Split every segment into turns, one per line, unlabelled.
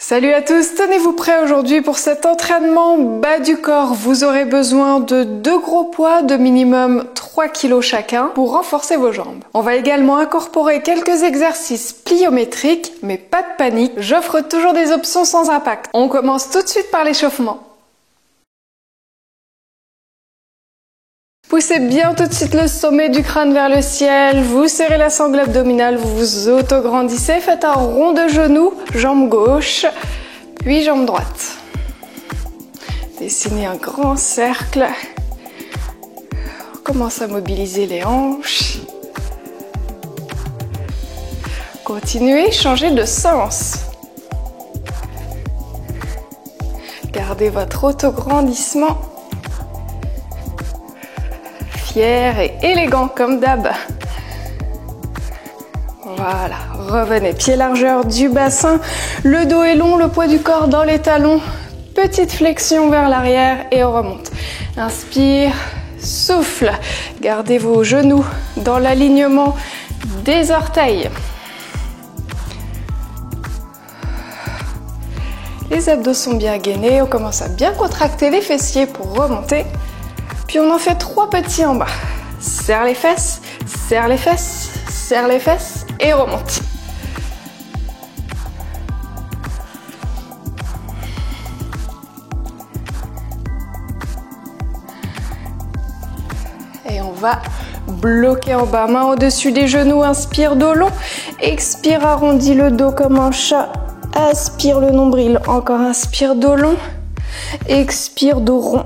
Salut à tous, tenez-vous prêts aujourd'hui pour cet entraînement bas du corps. Vous aurez besoin de 2 gros poids de minimum 3 kg chacun pour renforcer vos jambes. On va également incorporer quelques exercices pliométriques, mais pas de panique, j'offre toujours des options sans impact. On commence tout de suite par l'échauffement. Poussez bien tout de suite le sommet du crâne vers le ciel, vous serrez la sangle abdominale, vous vous auto-grandissez, faites un rond de genoux, jambe gauche, puis jambe droite. Dessinez un grand cercle, on commence à mobiliser les hanches. Continuez, changez de sens. Gardez votre auto-grandissement. Fier et élégant comme d'hab. Voilà, revenez, pied largeur du bassin, le dos est long, le poids du corps dans les talons, petite flexion vers l'arrière et on remonte. Inspire, souffle, gardez vos genoux dans l'alignement des orteils. Les abdos sont bien gainés, on commence à bien contracter les fessiers pour remonter. Puis on en fait 3 petits en bas. Serre les fesses, serre les fesses, serre les fesses et remonte. Et on va bloquer en bas, main au-dessus des genoux, inspire dos long, expire, arrondis le dos comme un chat, aspire le nombril, encore inspire dos long, expire dos rond.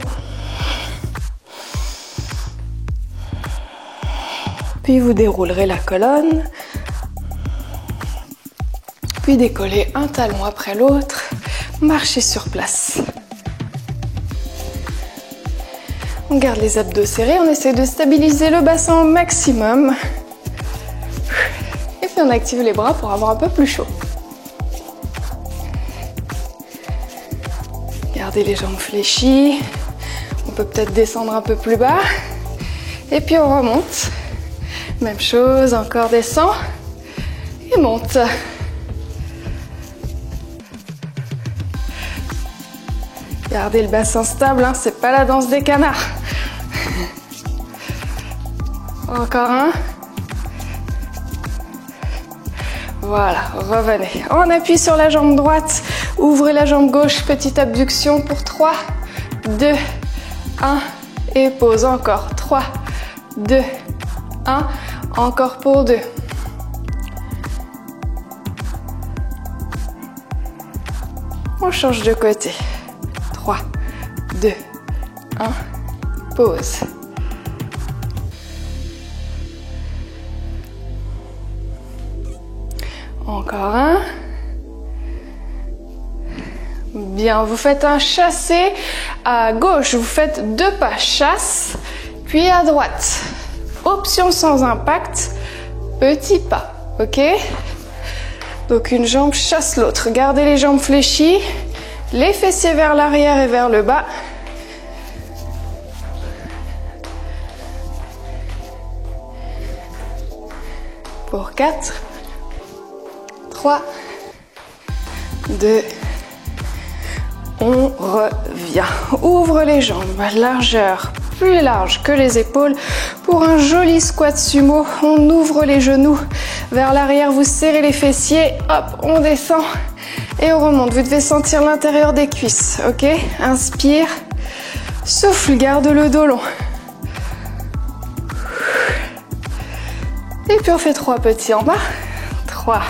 Puis vous déroulerez la colonne, puis décollez un talon après l'autre, marchez sur place. On garde les abdos serrés, on essaie de stabiliser le bassin au maximum. Et puis on active les bras pour avoir un peu plus chaud. Gardez les jambes fléchies, on peut peut-être descendre un peu plus bas. Et puis on remonte. Même chose, encore descend et monte. Gardez le bassin stable, hein, c'est pas la danse des canards. Encore un. Voilà, revenez. On appuie sur la jambe droite, ouvrez la jambe gauche, petite abduction pour 3, 2, 1 et pause. Encore 3, 2, 1. Encore pour 2. On change de côté. 3, 2, 1. Pause. Encore un. Bien, vous faites un chassé à gauche. Vous faites 2 pas chasse, puis à droite. Option sans impact, petit pas, ok? Donc une jambe chasse l'autre. Gardez les jambes fléchies, les fessiers vers l'arrière et vers le bas. Pour 4, 3, 2, on revient. Ouvre les jambes, largeur plus large que les épaules pour un joli squat sumo. On ouvre les genoux vers l'arrière, vous serrez les fessiers, hop, on descend et on remonte. Vous devez sentir l'intérieur des cuisses, ok? Inspire, souffle, garde le dos long. Et puis on fait 3 petits en bas. 3,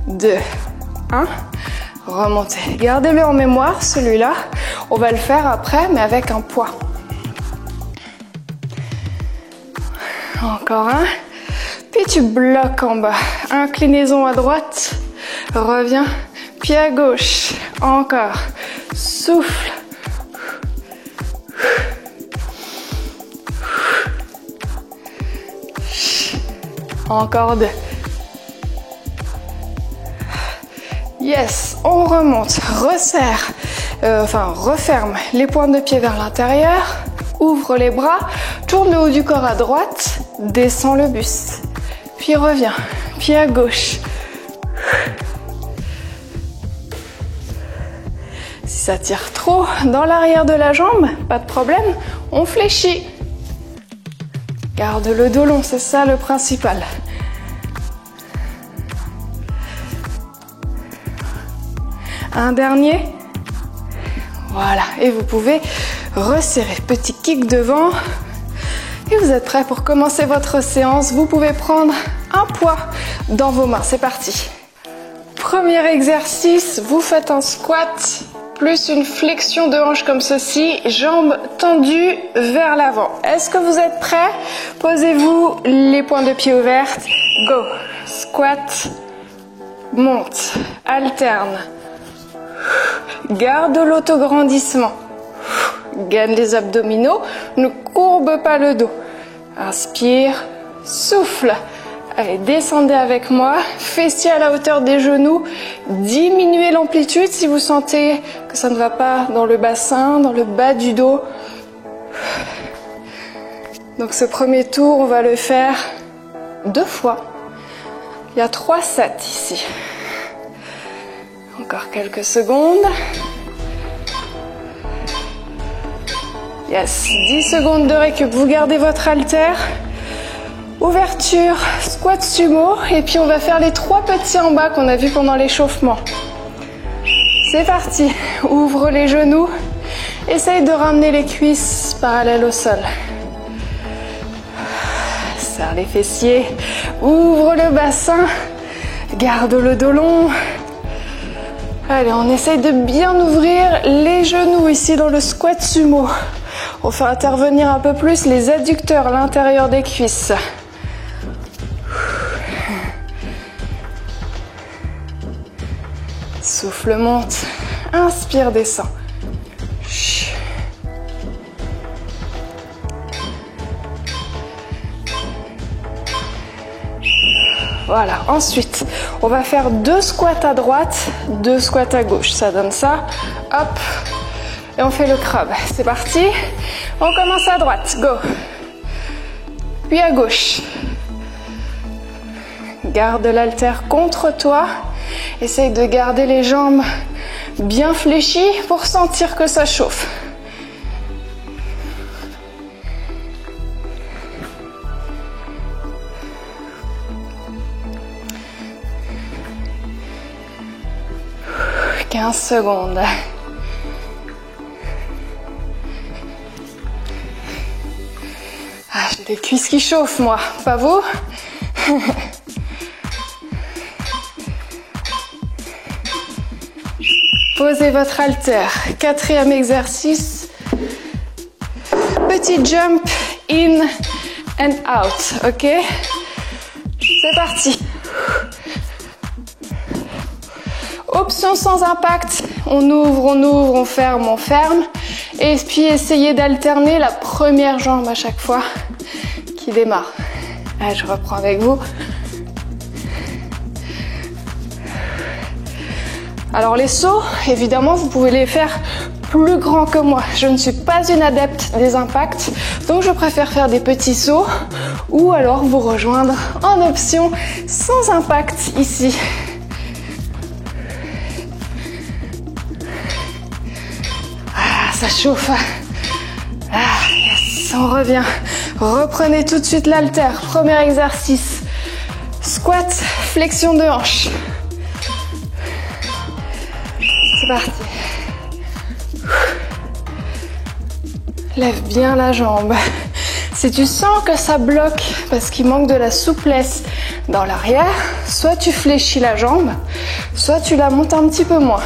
2, 1. Remontez. Gardez-le en mémoire, celui-là. On va le faire après, mais avec un poids. Encore un. Puis tu bloques en bas. Inclinaison à droite. Reviens. Pied à gauche. Encore. Souffle. Encore 2. Yes, on remonte, resserre, referme les pointes de pied vers l'intérieur, ouvre les bras, tourne le haut du corps à droite, descend le buste, puis reviens, pied à gauche. ça tire trop dans l'arrière de la jambe, pas de problème, on fléchit. Garde le dos long, c'est ça le principal. Un dernier. Voilà, et vous pouvez resserrer. Petit kick devant. Et vous êtes prêts pour commencer votre séance. Vous pouvez prendre un poids dans vos mains. C'est parti. Premier exercice, vous faites un squat plus une flexion de hanche comme ceci, jambes tendues vers l'avant. Est-ce que vous êtes prêts? Posez-vous les pointes de pied ouvertes. Go. Squat, monte, alterne. Garde l'autograndissement. Gagne les abdominaux, ne courbe pas le dos. Inspire, souffle. Allez, descendez avec moi, fessiers à la hauteur des genoux, diminuez l'amplitude si vous sentez que ça ne va pas dans le bassin, dans le bas du dos. Donc ce premier tour, on va le faire 2 fois. Il y a 3 sets ici. Encore quelques secondes. Yes, 10 secondes de récup. Vous gardez votre haltère. Ouverture, squat sumo, et puis on va faire les 3 petits en bas qu'on a vu pendant l'échauffement. C'est parti, ouvre les genoux, essaye de ramener les cuisses parallèles au sol. Serre les fessiers, ouvre le bassin, garde le dos long. Allez, on essaye de bien ouvrir les genoux ici dans le squat sumo. On fait intervenir un peu plus les adducteurs à l'intérieur des cuisses. Souffle, monte, inspire, descend. Voilà, ensuite, on va faire 2 squats à droite, 2 squats à gauche. Ça donne ça, hop, et on fait le crabe. C'est parti, on commence à droite, go. Puis à gauche. Garde l'haltère contre toi. Essaye de garder les jambes bien fléchies pour sentir que ça chauffe. « 15 secondes. » Ah, j'ai des cuisses qui chauffent, moi. Pas vous? Posez votre haltère. 4e exercice. Petit jump in and out. Ok? C'est parti. Option sans impact. On ouvre, on ferme, on ferme. Et puis essayez d'alterner la première jambe à chaque fois qui démarre. Allez, je reprends avec vous. Alors les sauts, évidemment, vous pouvez les faire plus grands que moi. Je ne suis pas une adepte des impacts, donc je préfère faire des petits sauts ou alors vous rejoindre en option sans impact ici. Ah, ça chauffe. Ah, yes, on revient. Reprenez tout de suite l'haltère. Premier exercice. Squat, flexion de hanche. C'est parti. Lève bien la jambe. Si tu sens que ça bloque parce qu'il manque de la souplesse dans l'arrière, soit tu fléchis la jambe, soit tu la montes un petit peu moins.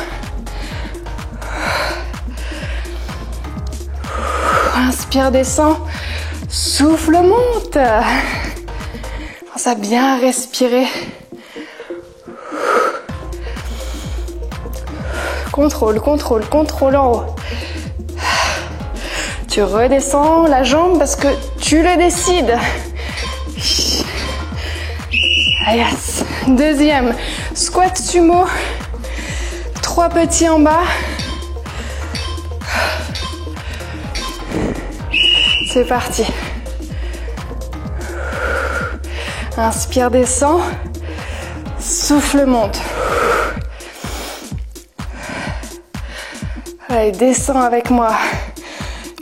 Inspire, descend. Souffle, monte. Pense à bien respirer. Contrôle, contrôle, contrôle en haut. Tu redescends la jambe parce que tu le décides. Yes. Deuxième, squat sumo. 3 petits en bas. C'est parti. Inspire, descend. Souffle, monte. Allez, descends avec moi.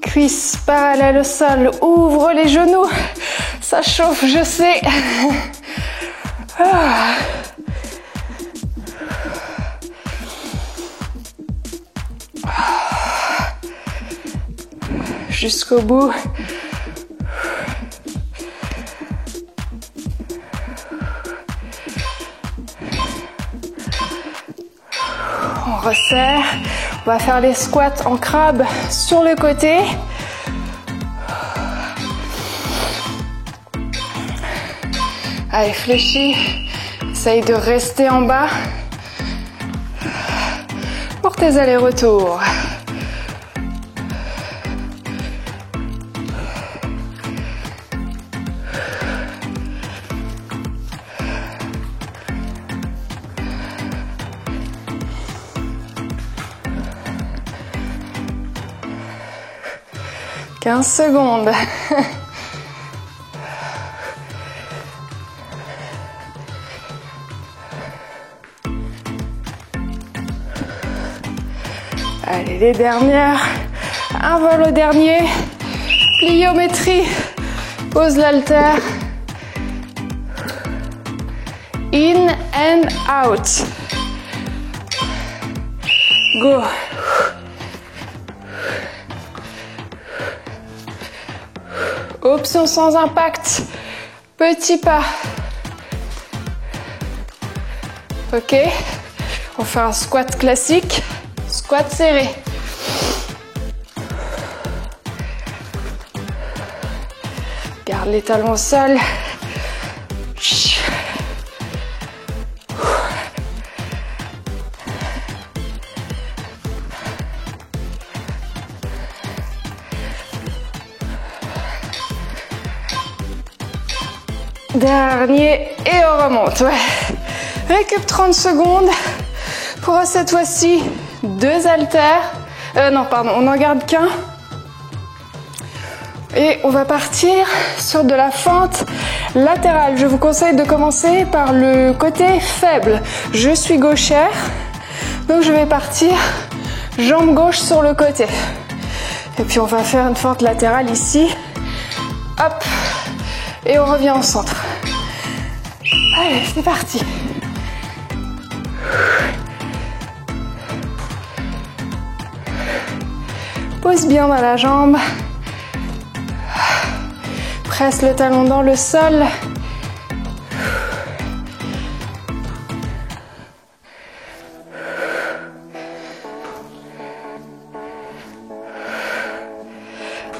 Cuisses parallèles au sol. Ouvre les genoux. Ça chauffe, je sais. Ah. Jusqu'au bout. On resserre. On va faire les squats en crabe sur le côté. Allez, fléchis. Essaye de rester en bas pour tes allers-retours. « 15 secondes. » Allez, les dernières. Un vol au dernier. Pliométrie. Pose l'haltère. In and out. Go. Option sans impact. Petit pas. Ok. On fait un squat classique. Squat serré. Garde les talons au sol. Dernier et on remonte. Ouais. Récup 30 secondes. Pour cette fois-ci, 2 haltères. Non, pardon, on n'en garde qu'un. Et on va partir sur de la fente latérale. Je vous conseille de commencer par le côté faible. Je suis gauchère, donc je vais partir jambe gauche sur le côté. Et puis on va faire une fente latérale ici. Hop. Et on revient au centre. Allez, c'est parti. Pose bien dans la jambe. Presse le talon dans le sol.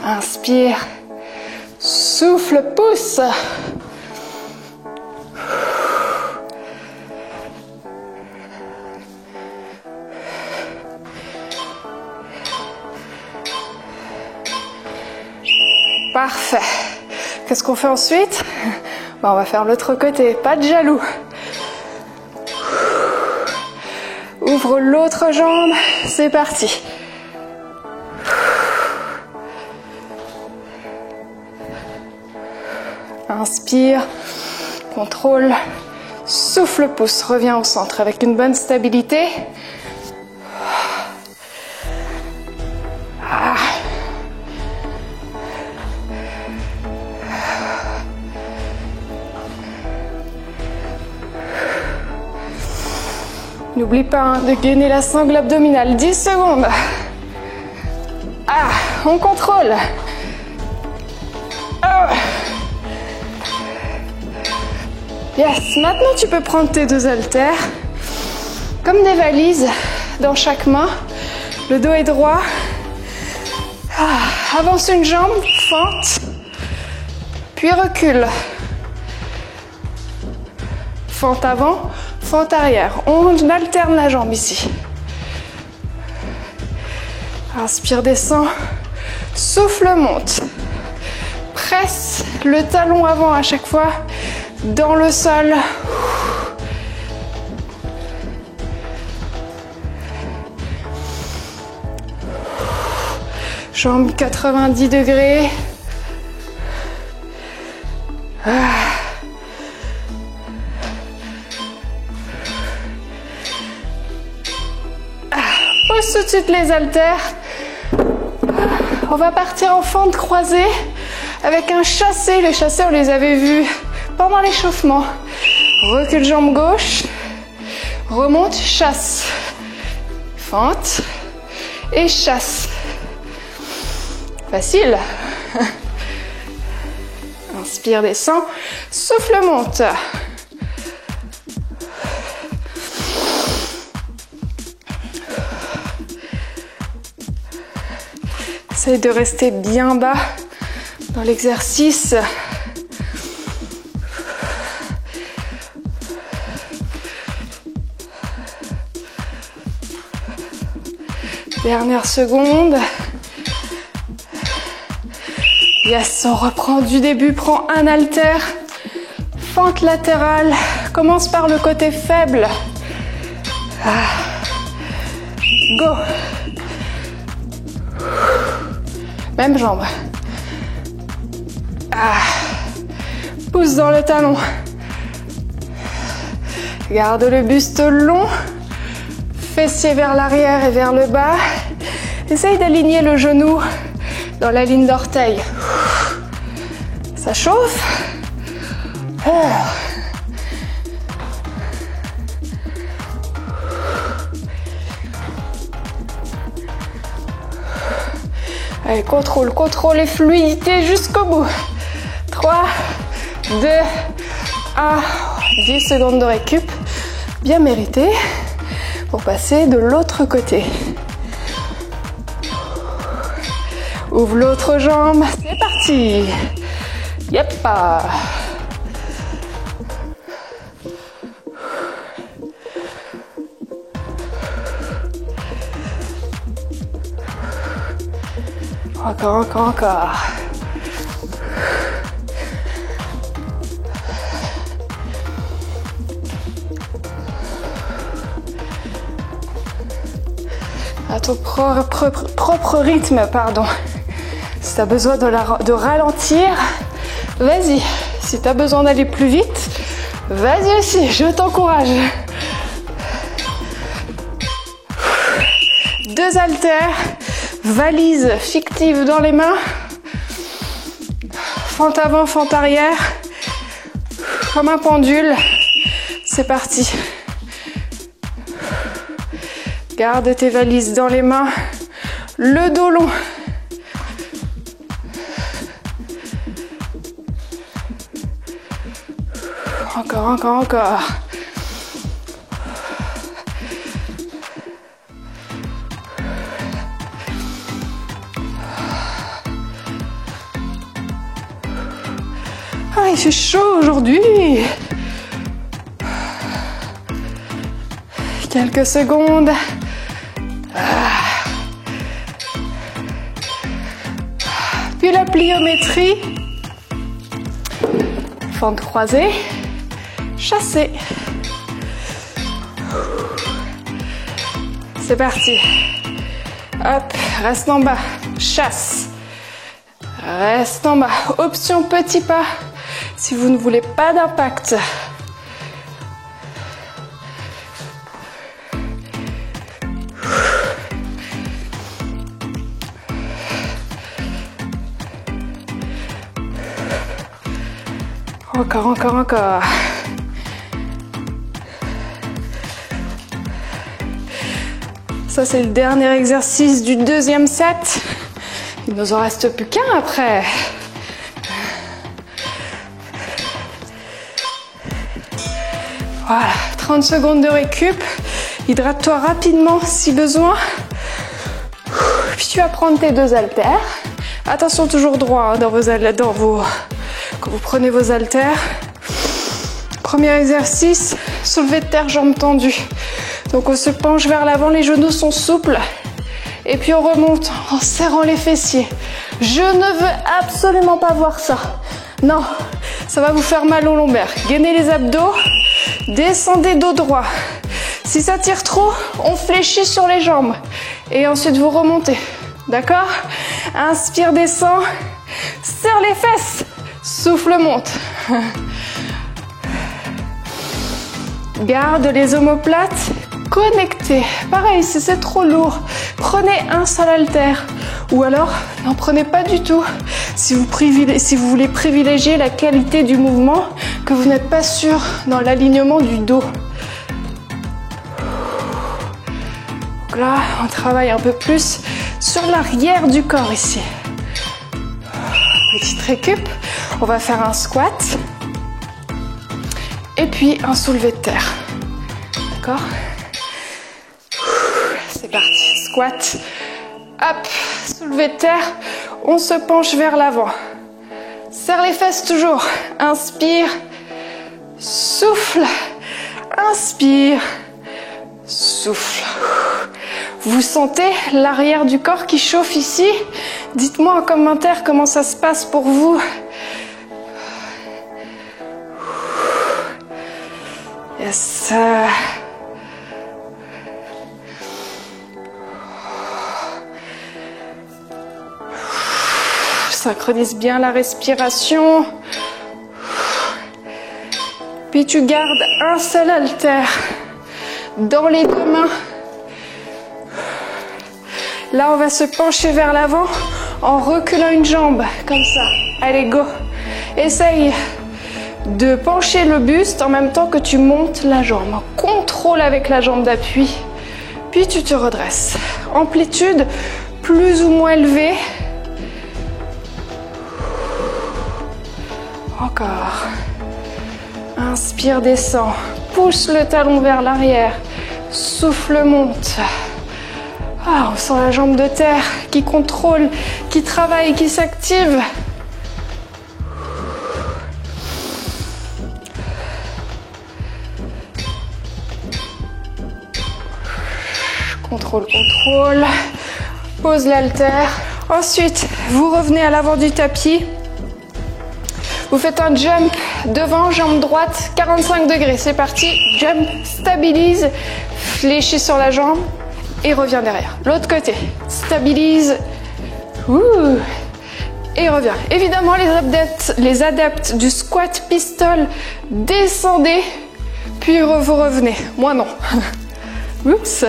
Inspire. Souffle, pousse. Parfait. Qu'est-ce qu'on fait ensuite? On va faire l'autre côté, pas de jaloux. Ouvre l'autre jambe, c'est parti. Inspire, contrôle, souffle, pousse, reviens au centre avec une bonne stabilité. Ah. N'oublie pas hein, de gainer la sangle abdominale. 10 secondes. Ah, on contrôle. Oh. Yes, maintenant tu peux prendre tes 2 haltères comme des valises dans chaque main. Le dos est droit. Ah, avance une jambe, fente, puis recule. Fente avant, fente arrière. On alterne la jambe ici. Inspire, descend. Souffle, monte. Presse le talon avant à chaque fois dans le sol. Jambe 90 degrés. Ah. Pousse tout de suite les haltères. On va partir en fente croisée avec un chassé. Les chassés, on les avait vus pendant l'échauffement. Recule jambe gauche. Remonte, chasse. Fente. Et chasse. Facile. Inspire, descend. Souffle, monte. Essaye de rester bien bas dans l'exercice. Dernière seconde. Yes, on reprend du début. Prends un haltère. Fente latérale. Commence par le côté faible. Go. Même jambe. Pousse dans le talon. Garde le buste long. Fessier vers l'arrière et vers le bas. Essaye d'aligner le genou dans la ligne d'orteil. Ça chauffe. Allez, contrôle et fluidité jusqu'au bout. 3, 2, 1. 10 secondes de récup. Bien mérité. Pour passer de l'autre côté. Ouvre l'autre jambe. C'est parti. Yep. Encore. À ton propre rythme, pardon. Si tu as besoin de ralentir, vas-y. Si tu as besoin d'aller plus vite, vas-y aussi, je t'encourage. 2 haltères, valise fictive dans les mains. Fente avant, fente arrière. Comme un pendule. C'est parti. Garde tes valises dans les mains, le dos long. Encore. Il fait chaud aujourd'hui. Quelques secondes. Puis la pliométrie. Fente croisée. Chassé. C'est parti. Hop, reste en bas. Chasse. Reste en bas. Option petit pas. Si vous ne voulez pas d'impact. Encore. Ça, c'est le dernier exercice du deuxième set. Il nous en reste plus qu'un après. Voilà, 30 secondes de récup. Hydrate-toi rapidement si besoin. Puis tu vas prendre tes 2 haltères. Attention, toujours droit quand vous prenez vos haltères. Premier exercice, soulevé de terre, jambes tendues. Donc on se penche vers l'avant, les genoux sont souples. Et puis on remonte en serrant les fessiers. Je ne veux absolument pas voir ça. Non, ça va vous faire mal aux lombaires. Gainez les abdos, descendez dos droit. Si ça tire trop, on fléchit sur les jambes. Et ensuite vous remontez. D'accord? Inspire, descend. Serre les fesses. Souffle, monte. Garde les omoplates. connecté. Pareil, si c'est trop lourd, prenez un seul haltère. Ou alors, n'en prenez pas du tout. Si vous voulez privilégier la qualité du mouvement, que vous n'êtes pas sûr dans l'alignement du dos. Donc là, on travaille un peu plus sur l'arrière du corps ici. Petite récup. On va faire un squat. Et puis un soulevé de terre. D'accord? C'est parti. Squat. Hop. Soulevé de terre. On se penche vers l'avant. Serre les fesses toujours. Inspire. Souffle. Inspire. Souffle. Vous sentez l'arrière du corps qui chauffe ici? Dites-moi en commentaire comment ça se passe pour vous. Yes. Synchronise bien la respiration. Puis tu gardes un seul haltère dans les deux mains. Là, on va se pencher vers l'avant en reculant une jambe, comme ça. Allez, go. Essaye de pencher le buste en même temps que tu montes la jambe. Contrôle avec la jambe d'appui. Puis tu te redresses. Amplitude plus ou moins élevée. Encore. Inspire, descend. Pousse le talon vers l'arrière. Souffle, monte. Ah, on sent la jambe de terre qui contrôle, qui travaille, qui s'active. Contrôle, contrôle. Pose l'haltère. Ensuite, vous revenez à l'avant du tapis. Vous faites un jump devant, jambe droite, 45 degrés. C'est parti. Jump, stabilise, fléchis sur la jambe et reviens derrière. L'autre côté. Stabilise. Et reviens. Évidemment, les adeptes du squat pistol, descendez, puis vous revenez. Moi, non. Oups.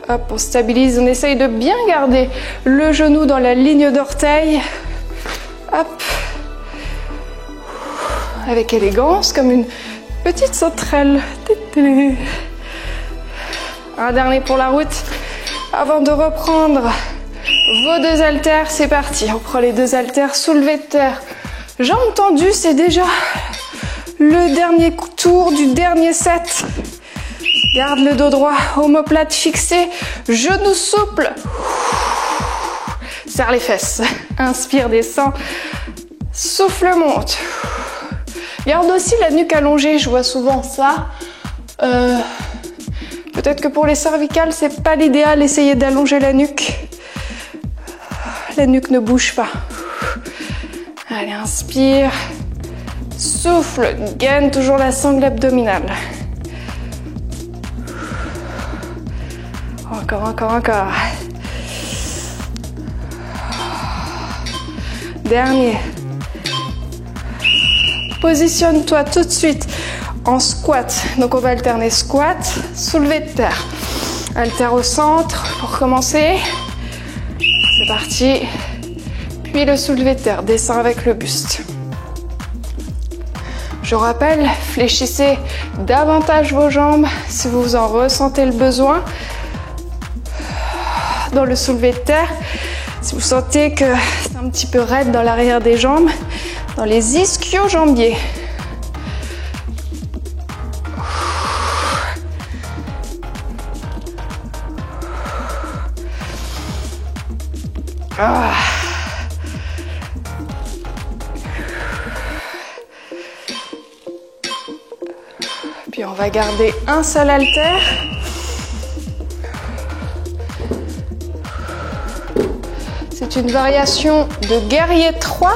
Hop, on stabilise, on essaye de bien garder le genou dans la ligne d'orteil. Hop. Avec élégance, comme une petite sauterelle. Un dernier pour la route. Avant de reprendre vos deux haltères, c'est parti. On prend les deux haltères, soulevé de terre. Jambes tendues, c'est déjà le dernier tour du dernier set. Garde le dos droit, omoplate fixée, genoux souples. Serre les fesses. Inspire, descend. Souffle, monte. Garde aussi la nuque allongée, je vois souvent ça. Peut-être que pour les cervicales, c'est pas l'idéal, essayez d'allonger la nuque. La nuque ne bouge pas. Allez, inspire. Souffle, gaine toujours la sangle abdominale. Encore, encore, encore. Dernier. Positionne-toi tout de suite en squat. Donc on va alterner squat, soulevé de terre. Haltère au centre pour commencer. C'est parti. Puis le soulevé de terre, descend avec le buste. Je rappelle, fléchissez davantage vos jambes si vous en ressentez le besoin. Dans le soulevé de terre, si vous sentez que c'est un petit peu raide dans l'arrière des jambes, dans les ischio-jambiers. Ah. Puis on va garder un seul haltère. C'est une variation de guerrier 3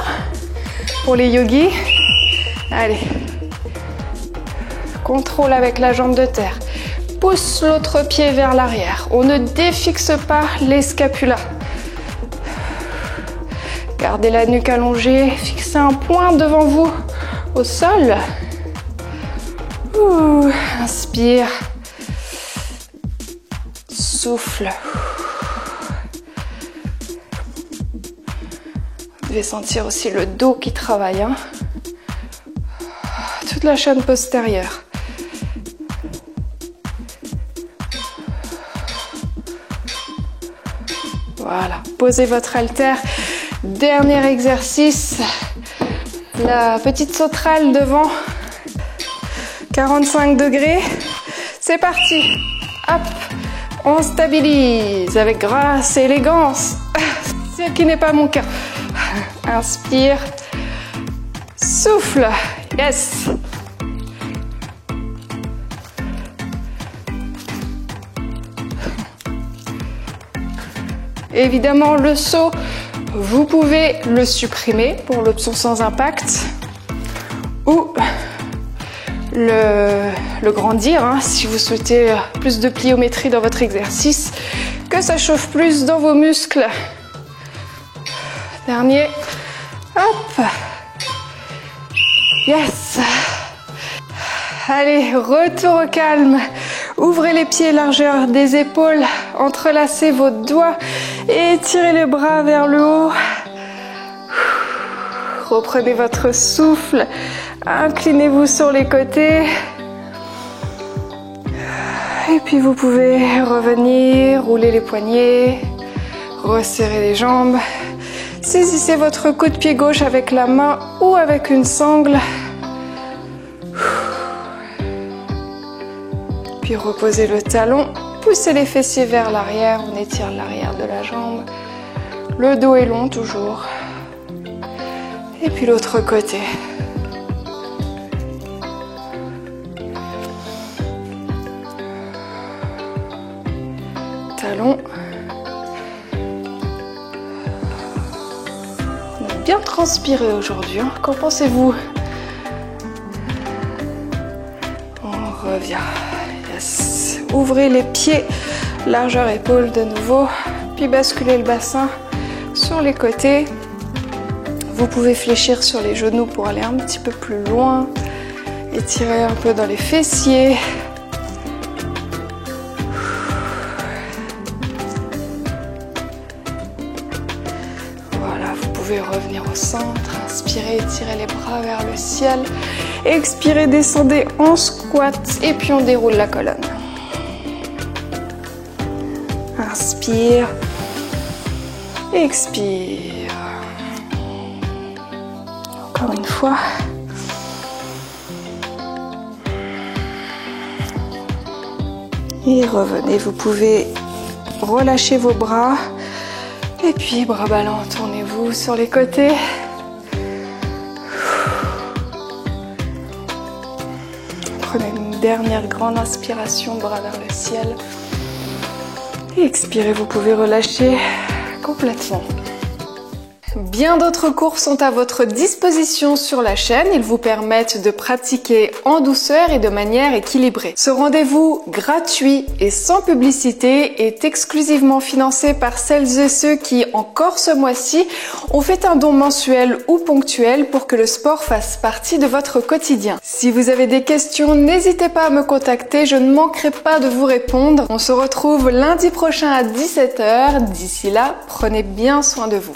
pour les yogis. Allez. Contrôle avec la jambe de terre. Pousse l'autre pied vers l'arrière. On ne défixe pas les scapulas. Gardez la nuque allongée. Fixez un point devant vous au sol. Inspire. Souffle. Vous devez sentir aussi le dos qui travaille, hein. Toute la chaîne postérieure. Voilà, posez votre haltère. Dernier exercice. La petite sauterelle devant. 45 degrés. C'est parti. Hop. On stabilise avec grâce et élégance. Ce qui n'est pas mon cas. Inspire. Souffle. Yes. Évidemment, le saut, vous pouvez le supprimer pour l'option sans impact ou le grandir, hein, si vous souhaitez plus de pliométrie dans votre exercice, que ça chauffe plus dans vos muscles. Dernier. Hop. Yes. Allez, retour au calme. Ouvrez les pieds, largeur des épaules, entrelacez vos doigts et tirez les bras vers le haut. Reprenez votre souffle, inclinez-vous sur les côtés. Et puis vous pouvez revenir, rouler les poignets, resserrer les jambes. Saisissez votre coup de pied gauche avec la main ou avec une sangle. Puis reposez le talon, poussez les fessiers vers l'arrière, on étire l'arrière de la jambe. Le dos est long toujours. Et puis l'autre côté. Talon. On a bien transpiré aujourd'hui, hein. Qu'en pensez-vous? On revient. Yes. Ouvrez les pieds, largeur épaule de nouveau, puis basculez le bassin sur les côtés. Vous pouvez fléchir sur les genoux pour aller un petit peu plus loin, étirer un peu dans les fessiers. Voilà, vous pouvez revenir au centre, inspirez, étirez les bras vers le ciel. Expirez, descendez en squat et puis on déroule la colonne. Inspire, expire. Encore une fois. Et revenez, vous pouvez relâcher vos bras. Et puis bras ballants, tournez-vous sur les côtés. Prenez une dernière grande inspiration, bras vers le ciel. Et expirez, vous pouvez relâcher complètement. Bien d'autres cours sont à votre disposition sur la chaîne. Ils vous permettent de pratiquer en douceur et de manière équilibrée. Ce rendez-vous gratuit et sans publicité est exclusivement financé par celles et ceux qui, encore ce mois-ci, ont fait un don mensuel ou ponctuel pour que le sport fasse partie de votre quotidien. Si vous avez des questions, n'hésitez pas à me contacter, je ne manquerai pas de vous répondre. On se retrouve lundi prochain à 17 h. D'ici là, prenez bien soin de vous.